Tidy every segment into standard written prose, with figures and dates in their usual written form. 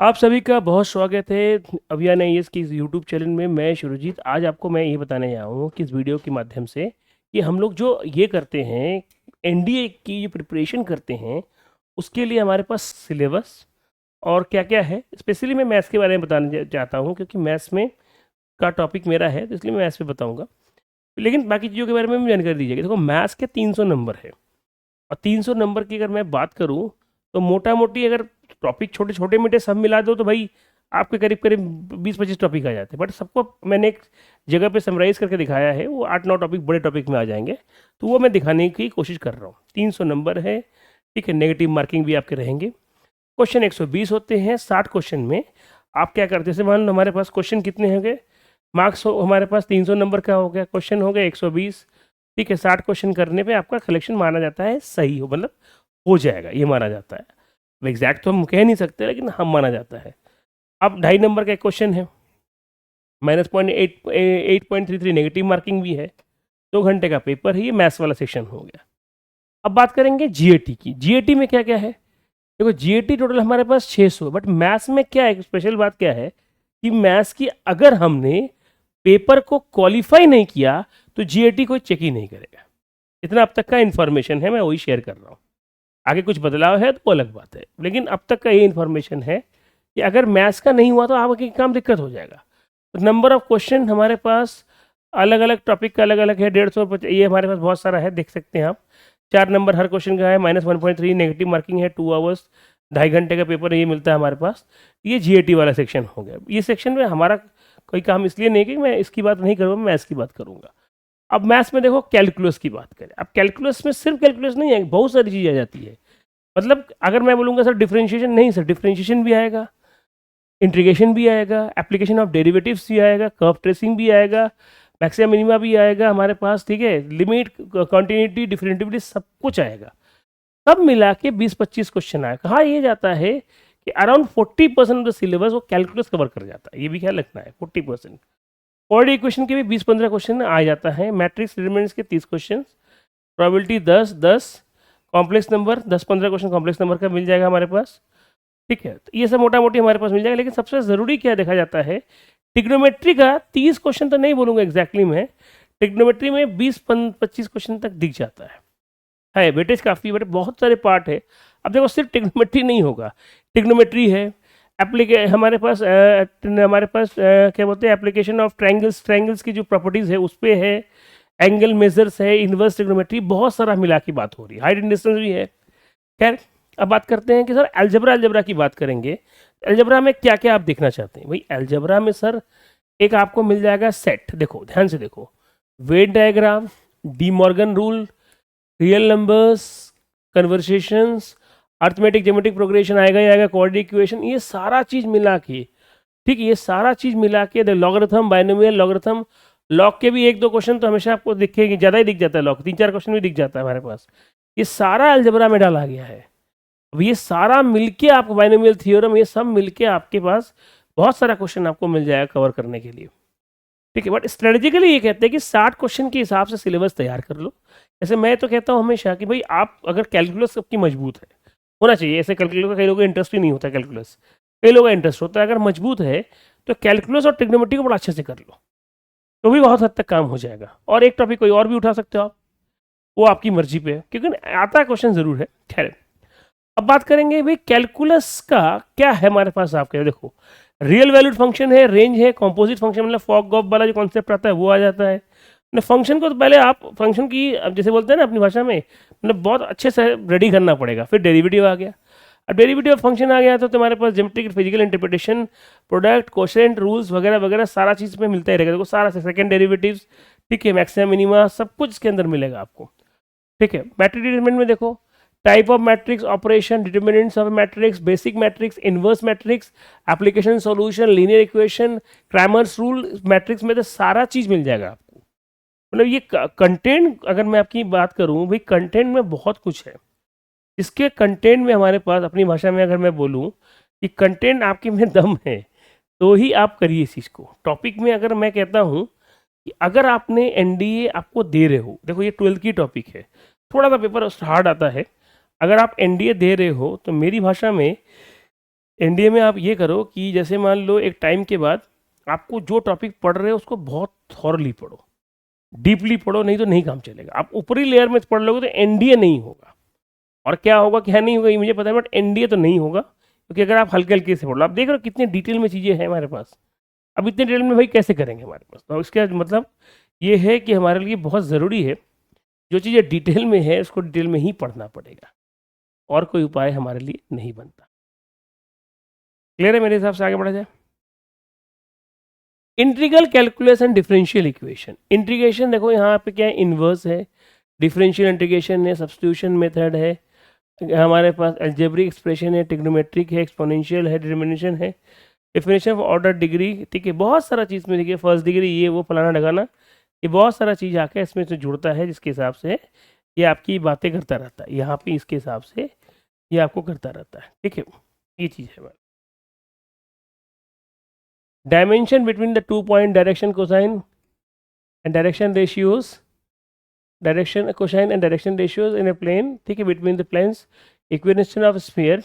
आप सभी का बहुत स्वागत है अभियान आईएएस की इस यूट्यूब चैनल में। मैं शुरुजीत आज आपको मैं ये बताने आया हूँ कि इस वीडियो के माध्यम से कि हम लोग जो ये करते हैं एनडीए की जो प्रिपरेशन करते हैं उसके लिए हमारे पास सिलेबस और क्या क्या है। स्पेशली मैं मैथ्स के बारे में बताना चाहता हूँ क्योंकि मैथ्स में का टॉपिक मेरा है, तो इसलिए मैं मैथ्स पे बताऊँगा। लेकिन बाकी चीज़ों के बारे में भी जानकारी दीजिएगा। देखो, मैथ्स के 300 नंबर है और 300 नंबर की अगर मैं बात करूं तो मोटा मोटी अगर टॉपिक छोटे छोटे मीठे सब मिला दो तो भाई आपके करीब करीब 20-25 टॉपिक आ जाते हैं। बट सबको मैंने एक जगह पे समराइज करके दिखाया है, वो 8-9 टॉपिक बड़े टॉपिक में आ जाएंगे, तो वो मैं दिखाने की कोशिश कर रहा हूँ। 300 नंबर है, ठीक है। नेगेटिव मार्किंग भी आपके रहेंगे। क्वेश्चन 120 होते हैं। 60 क्वेश्चन में आप क्या करते हैं, जैसे मान लो हमारे पास क्वेश्चन कितने होंगे, मार्क्स हो हमारे पास 300 नंबर का हो गया, क्वेश्चन हो गया 120, ठीक है। 60 क्वेश्चन करने पे आपका कलेक्शन माना जाता है सही हो, मतलब हो जाएगा, ये माना जाता है। अब एग्जैक्ट तो हम कह नहीं सकते, लेकिन हम माना जाता है। अब 2.5 नंबर का एक क्वेश्चन है, -8.33 नेगेटिव मार्किंग भी है। 2 घंटे का पेपर है, ये मैथ्स वाला सेक्शन हो गया। अब बात करेंगे जीएटी की। जीएटी में क्या क्या है, देखो जीएटी टोटल हमारे पास 600। बट मैथ्स में क्या है, स्पेशल बात क्या है कि मैथ्स की अगर हमने पेपर को क्वालिफाई नहीं किया तो जीएटी कोई चेक ही नहीं करेगा। इतना अब तक का इन्फॉर्मेशन है, मैं वही शेयर कर रहा हूँ। आगे कुछ बदलाव है तो वो अलग बात है, लेकिन अब तक का ये इन्फॉर्मेशन है कि अगर मैथ्स का नहीं हुआ तो आगे काम दिक्कत हो जाएगा। तो नंबर ऑफ क्वेश्चन हमारे पास अलग अलग टॉपिक का अलग अलग है, 150, ये हमारे पास बहुत सारा है, देख सकते हैं आप। 4 नंबर हर क्वेश्चन का है, -1.3 नेगेटिव मार्किंग है, 2 आवर्स, 2.5 घंटे का पेपर ये मिलता है हमारे पास। ये जीएटी वाला सेक्शन हो गया। ये सेक्शन में हमारा कोई काम इसलिए नहीं कि मैं इसकी बात नहीं करूँगा, मैं मैथ्स की बात करूँगा। अब मैथ्स में देखो कैलकुलस की बात करें। अब कैलकुलस में सिर्फ कैलकुलस नहीं है, बहुत सारी चीज़ आ जाती है। मतलब अगर मैं बोलूँगा सर डिफरेंशिएशन, नहीं सर, डिफरेंशिएशन भी आएगा, इंटीग्रेशन भी आएगा, एप्लीकेशन ऑफ डेरिवेटिव्स भी आएगा, कर्व ट्रेसिंग भी आएगा, मैक्सिमा मिनिमा भी आएगा हमारे पास, ठीक है। लिमिट, कॉन्टिन्यूटी, डिफरेंटिविटी, सब कुछ आएगा। सब मिला के 20-25 क्वेश्चन आए। कहा यह जाता है कि अराउंड 40% ऑफ द सिलेबस वो कैलकुलस कवर कर जाता है, ये भी ख्याल रखना है। 40%। कोऑर्डिनेट इक्वेशन के भी 20-15 क्वेश्चन आ जाता है। मैट्रिक्स एलिमेंट्स के 30 question, probability 10-10, complex number 10-15 question complex number का मिल जाएगा हमारे पास, ठीक है। तो ये सब मोटा मोटी हमारे पास मिल जाएगा। लेकिन सबसे ज़रूरी क्या देखा जाता है, टिग्नोमेट्री का 30 क्वेश्चन तो नहीं बोलूँगा एग्जैक्टली मैं, टिग्नोमेट्री में 20-25 क्वेश्चन तक दिख जाता है वेटेज काफ़ी, बट बहुत सारे पार्ट है। अब देखो सिर्फ टिग्नोमेट्री नहीं होगा, टिग्नोमेट्री है, हमारे पास क्या बोलते हैं, एप्लीकेशन ऑफ ट्रायंगल्स, ट्रायंगल्स की जो प्रॉपर्टीज़ है उस पर है, एंगल मेजर्स है, इन्वर्स ट्रिग्नोमेट्री, बहुत सारा मिला की बात हो रही है, हाइट एंड डिस्टेंस भी है। खैर, अब बात करते हैं कि सर अलजबरा, अलजबरा की बात करेंगे। अलजबरा में क्या क्या आप देखना चाहते हैं भाई। अलजबरा में सर एक आपको मिल जाएगा सेट, देखो ध्यान से देखो, Venn diagram, De Morgan rule, real numbers, conversations, arithmetic geometric progression आएगा ही आएगा, कोऑर्डिनेट इक्वेशन, ये सारा चीज़ मिला के, ठीक है, ये सारा चीज़ मिला के, लॉगरिथम, बाइनोमियल, लॉगरिथम, लॉग के भी 1-2 क्वेश्चन तो हमेशा आपको दिखेगी, ज़्यादा ही दिख जाता है, लॉग 3-4 क्वेश्चन भी दिख जाता है हमारे पास। ये सारा अलजबरा में डाला गया है। अब ये सारा मिलके आपको बाइनोमियल थ्योरम, ये सब मिलके आपके पास बहुत सारा क्वेश्चन आपको मिल जाएगा कवर करने के लिए, ठीक है। बट स्ट्रेटेजिकली ये कहते हैं कि 60 क्वेश्चन के हिसाब से सिलेबस तैयार कर लो। जैसे मैं तो कहता हूँ हमेशा कि भाई आप अगर कैलकुलस आपकी मजबूत है, होना चाहिए, ऐसे कैलकुलस का कई लोगों का इंटरेस्ट ही नहीं होता, कैलकुलस कई लोगों का इंटरेस्ट होता है, अगर मजबूत है तो कैलकुलस और ट्रिग्नोमेट्री को बड़ा अच्छे से कर लो, तो भी बहुत हद तक काम हो जाएगा। और एक टॉपिक कोई और भी उठा सकते हो आप, वो आपकी मर्जी पे है, क्योंकि आता क्वेश्चन जरूर है। खैर, अब बात करेंगे भाई कैलकुलस का क्या है हमारे पास। आपके देखो, रियल वैल्यूड फंक्शन है, रेंज है, कॉम्पोजिट फंक्शन, मतलब फॉग गॉफ वाला जो कॉन्सेप्ट आता है वो आ जाता है। फंक्शन को तो पहले आप फंक्शन की, अब जैसे बोलते हैं ना अपनी भाषा में, मतलब बहुत अच्छे से रेडी करना पड़ेगा। फिर डेरिवेटिव आ गया, अब डेरिवेटिव ऑफ फंक्शन आ गया तो तुम्हारे पास geometric physical interpretation, product, quotient, rules वगैरह वगैरह सारा चीज़ में मिलता ही रहेगा। देखो सारा सेकंड डेरिवेटिव्स, ठीक है, मैक्सिमम मिनिमा, सब कुछ इसके अंदर मिलेगा आपको, ठीक है। मैट्रिक डिटरमिनेंट में देखो, type of matrix, operation, determinants of matrix, basic matrix, inverse matrix, application, solution, linear equation, Cramer's rule, matrix में तो सारा चीज़ मिल जाएगा आपको। मतलब ये कंटेंट, अगर मैं आपकी बात करूं भाई, कंटेंट में बहुत कुछ है। इसके कंटेंट में हमारे पास, अपनी भाषा में अगर मैं बोलूं कि कंटेंट आपके में दम है तो ही आप करिए इस चीज़ को। टॉपिक में अगर मैं कहता हूं कि अगर आपने एनडीए आपको दे रहे हो, देखो ये 12th की टॉपिक है, थोड़ा सा पेपर हार्ड आता है। अगर आप एनडीए दे रहे हो तो मेरी भाषा में एनडीए में आप ये करो कि जैसे मान लो एक टाइम के बाद आपको जो टॉपिक पढ़ रहे हो उसको बहुत थॉरली पढ़ो, डीपली पढ़ो, नहीं तो नहीं काम चलेगा। आप ऊपरी लेयर में पढ़ लोगे तो एनडीए नहीं होगा। और क्या होगा क्या नहीं होगा ये मुझे पता है, बट एनडीए तो नहीं होगा, क्योंकि अगर आप हल्के हल्के से पढ़ लो। आप देख रहे हो कितने डिटेल में चीज़ें हैं हमारे पास। अब इतने डिटेल में भाई कैसे करेंगे हमारे पास, तो इसका मतलब ये है कि हमारे लिए बहुत ज़रूरी है जो चीज़ें डिटेल में है उसको डिटेल में ही पढ़ना पड़ेगा, और कोई उपाय हमारे लिए नहीं बनता। क्लियर है मेरे हिसाब से? आगे बढ़ा जाए। Integral calculus and differential equation. Integration देखो यहाँ पे क्या है, इन्वर्स है, डिफरेंशियल इंटीग्रेशन है, सब्स्टिट्यूशन मेथड है, हमारे पास अलजेब्रिक एक्सप्रेशन है, ट्रिग्नोमेट्रिक है, एक्सपोनेंशियल है, डिटर्मिनेशन है, डेफिनेशन ऑफ ऑर्डर डिग्री, ठीक है, बहुत सारा चीज़ में देखिए, फर्स्ट डिग्री ये वो फलाना ढगाना, ये बहुत सारा चीज़ आके इसमें से जुड़ता है, जिसके हिसाब से ये आपकी बातें करता रहता है यहाँ पे, इसके हिसाब से ये आपको करता रहता है, ठीक है, ये चीज़ है। Dimension between the 2 point direction cosine and direction ratios, direction cosine and direction ratios in a plane, ठीक है, between the planes, equation of sphere,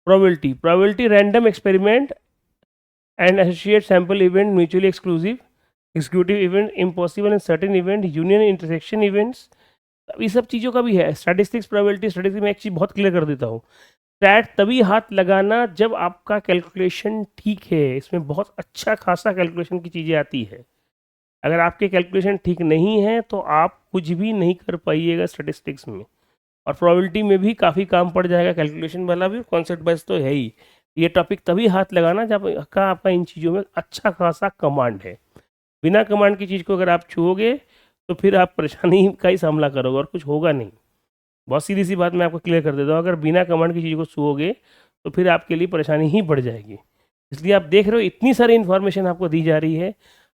probability random experiment and associate sample event, mutually exclusive, executive event, impossible and certain event, union intersection events, ये सब चीज़ों का भी है। Statistics, probability, statistics में एक चीज़ बहुत क्लियर कर देता हूँ, स्टैट तभी हाथ लगाना जब आपका कैलकुलेशन ठीक है, इसमें बहुत अच्छा खासा कैलकुलेशन की चीज़ें आती है। अगर आपके कैलकुलेशन ठीक नहीं है तो आप कुछ भी नहीं कर पाइएगा स्टैटिस्टिक्स में, और प्रोबेबिलिटी में भी काफ़ी काम पड़ जाएगा, कैलकुलेशन वाला भी, कॉन्सेप्ट बेस तो है ही। ये टॉपिक तभी हाथ लगाना जब आपका इन चीज़ों में अच्छा खासा कमांड है। बिना कमांड की चीज़ को अगर आप छुओगे तो फिर आप परेशानी का ही सामना करोगे और कुछ होगा नहीं। बहुत सीधी सी बात मैं आपको क्लियर कर देता हूँ, अगर बिना कमांड की चीज़ को छुओगे तो फिर आपके लिए परेशानी ही बढ़ जाएगी। इसलिए आप देख रहे हो इतनी सारी इन्फॉर्मेशन आपको दी जा रही है।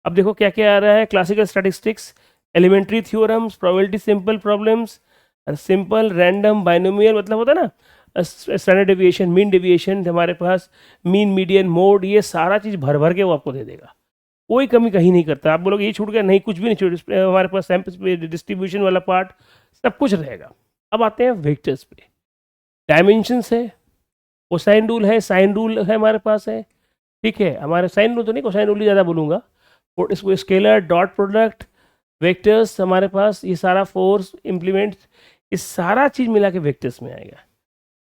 अब देखो क्या क्या आ रहा है, classical statistics, elementary theorems, probability simple problems, simple random binomial, मतलब होता है ना स्टैंडर्ड डेविएशन, मीन डेविएशन, हमारे पास मीन मीडियन मोड, ये सारा चीज़ भर भर के वो आपको दे देगा, कोई कमी कहीं नहीं करता। आप बोलोगे ये छूट गया, नहीं, कुछ भी नहीं छूट, हमारे पास सैंपल डिस्ट्रीब्यूशन वाला पार्ट सब कुछ रहेगा। अब आते हैं वेक्टर्स पे, डायमेंशंस है, कोसाइन रूल है, साइन रूल है हमारे पास है, ठीक है, हमारे साइन रूल तो नहीं, कोसाइन रूल ही ज़्यादा बोलूँगा, और इसको स्केलर, डॉट प्रोडक्ट, वेक्टर्स हमारे पास, ये सारा फोर्स इम्प्लीमेंट, इस सारा चीज़ मिला के वेक्टर्स में आएगा।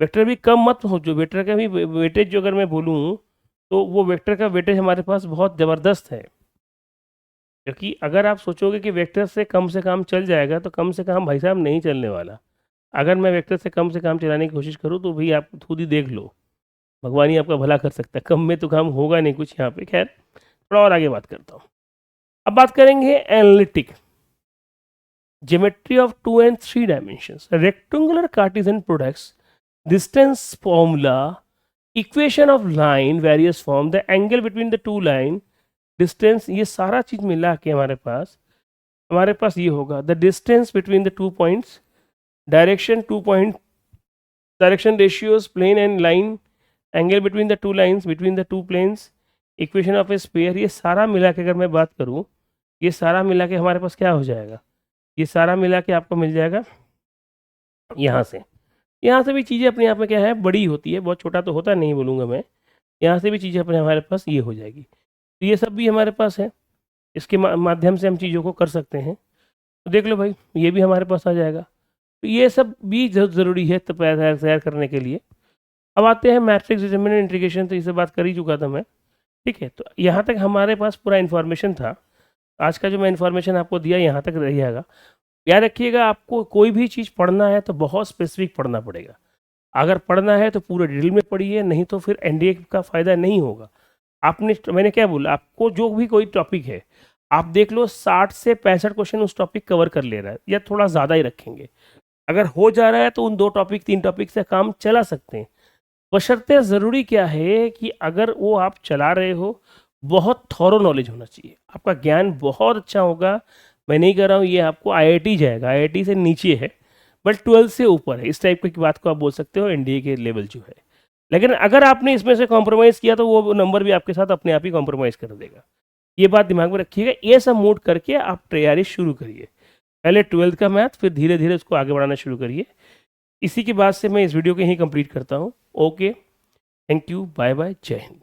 वेक्टर भी कम मत हो, जो वेक्टर का भी वेटेज जो अगर मैं बोलूँ तो वो वेक्टर का वेटेज हमारे पास बहुत ज़बरदस्त है, क्योंकि अगर आप सोचोगे कि वेक्टर से काम चल जाएगा तो कम से काम भाई साहब नहीं चलने वाला। अगर मैं वेक्टर से काम चलाने की कोशिश करूँ तो भाई आप खुद ही देख लो, भगवान ही आपका भला कर सकता है, कम में तो काम होगा नहीं कुछ यहाँ पे। खैर थोड़ा और आगे बात करता हूँ। अब बात करेंगे analytic geometry of 2 and 3 dimensions, rectangular Cartesian products, distance formula, equation of line, various form, the angle between the two line, distance, ये सारा चीज मिला के हमारे पास ये होगा, the distance between the 2 points, direction 2 point, direction ratios, plane and line, angle between the 2 lines, between the 2 planes, equation of a sphere, ये सारा मिला के अगर मैं बात करूँ, ये सारा मिला के हमारे पास क्या हो जाएगा, ये सारा मिला के आपको मिल जाएगा यहाँ से भी चीज़ें अपने आप में क्या है, बड़ी होती है, बहुत छोटा तो होता नहीं बोलूँगा मैं, यहाँ से भी चीज़ें अपने हमारे पास ये हो जाएगी, तो ये सब भी हमारे पास है, इसके माध्यम से हम चीज़ों को कर सकते हैं। तो देख लो भाई, ये भी हमारे पास आ जाएगा, तो ये सब भी ज़रूरी है तो तैयार करने के लिए। अब आते हैं मैट्रिक्स डिटरमिनेंट इंटीग्रेशन, तो इससे बात कर ही चुका था मैं, ठीक है, तो यहाँ तक हमारे पास पूरा इन्फॉर्मेशन था। आज का जो मैं इन्फॉर्मेशन आपको दिया यहाँ तक रहिएगा। याद रखिएगा, आपको कोई भी चीज़ पढ़ना है तो बहुत स्पेसिफिक पढ़ना पड़ेगा। अगर पढ़ना है तो पूरे डिटेल में पढ़िए, नहीं तो फिर एनडीए का फ़ायदा नहीं होगा। मैंने क्या बोला आपको, जो भी कोई टॉपिक है आप देख लो 60 से 65 क्वेश्चन उस टॉपिक कवर कर ले रहा है, या थोड़ा ज़्यादा ही रखेंगे। अगर हो जा रहा है तो उन 2 टॉपिक 3 टॉपिक से काम चला सकते हैं, बशर्ते ज़रूरी क्या है कि अगर वो आप चला रहे हो, बहुत थॉरो नॉलेज होना चाहिए, आपका ज्ञान बहुत अच्छा होगा। मैं नहीं कर रहा हूँ ये आपको आईआईटी जाएगा, आईआईटी से नीचे है, बट 12 से ऊपर है, इस टाइप की बात को आप बोल सकते हो, एनडीए के लेवल जो है। लेकिन अगर आपने इसमें से कॉम्प्रोमाइज़ किया तो वो नंबर भी आपके साथ अपने आप ही कॉम्प्रोमाइज़ कर देगा, ये बात दिमाग में रखिएगा। ये सब मूड करके आप तैयारी शुरू करिए, पहले 12th का मैथ, फिर धीरे धीरे उसको आगे बढ़ाना शुरू करिए। इसी के बाद से मैं इस वीडियो को यहीं कंप्लीट करता हूँ। Okay, thank you, bye bye, जय हिंद।